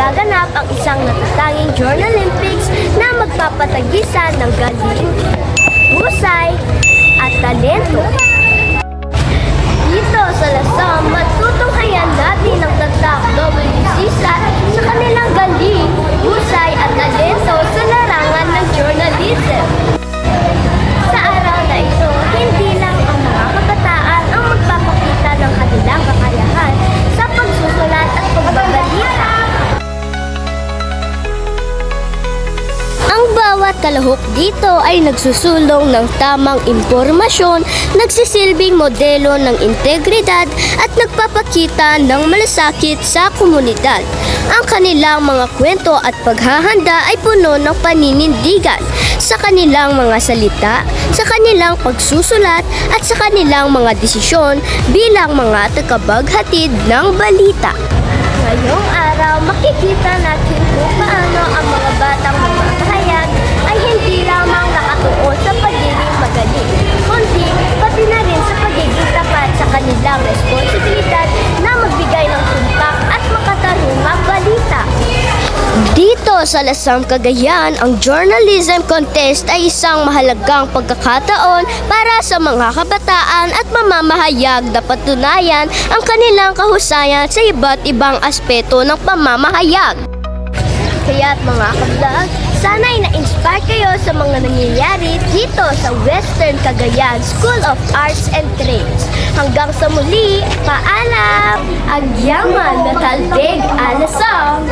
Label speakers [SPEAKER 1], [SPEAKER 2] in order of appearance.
[SPEAKER 1] magaganap ang isang natatanging Journalympics na magpapatagisan ng galing, husay, at talento. Dito sa Lasam, matutunghayan natin ang tatak WCSA sa kanilang galing, husay, at talento sa larangan ng journalism. Sa araw na ito, hindi lang ang mga kabataan ang magpapakita ng kanilang kakayahan sa pagsusulat at pagbabalita. Ang bawat kalahok dito ay nagsusulong ng tamang impormasyon, nagsisilbing modelo ng integridad at nagpapakita ng malasakit sa komunidad. Ang kanilang mga kwento at paghahanda ay puno ng paninindigan sa kanilang mga salita, sa kanilang pagsusulat at sa kanilang mga desisyon bilang mga tagapaghatid ng balita. Ngayong araw, makikita natin kung paano ang mga batang mamamahayag ay hindi lamang nakatuon sa pagiging magaling, kundi pati na rin sa pagiging tapat sa kanilang responsibilidad na magbigay ng tumpak at makatarungang balita. Dito sa Lasam, Cagayan, ang journalism contest ay isang mahalagang pagkakataon para sa mga kabataan at mamamahayag na patunayan ang kanilang kahusayan sa iba't ibang aspeto ng pamamahayag. Kaya't mga kablog, sana'y na-inspire kayo sa mga nangyayari dito sa Western Cagayan School of Arts and Trades. Hanggang sa muli, paalam! Agyaman na talbig alasam!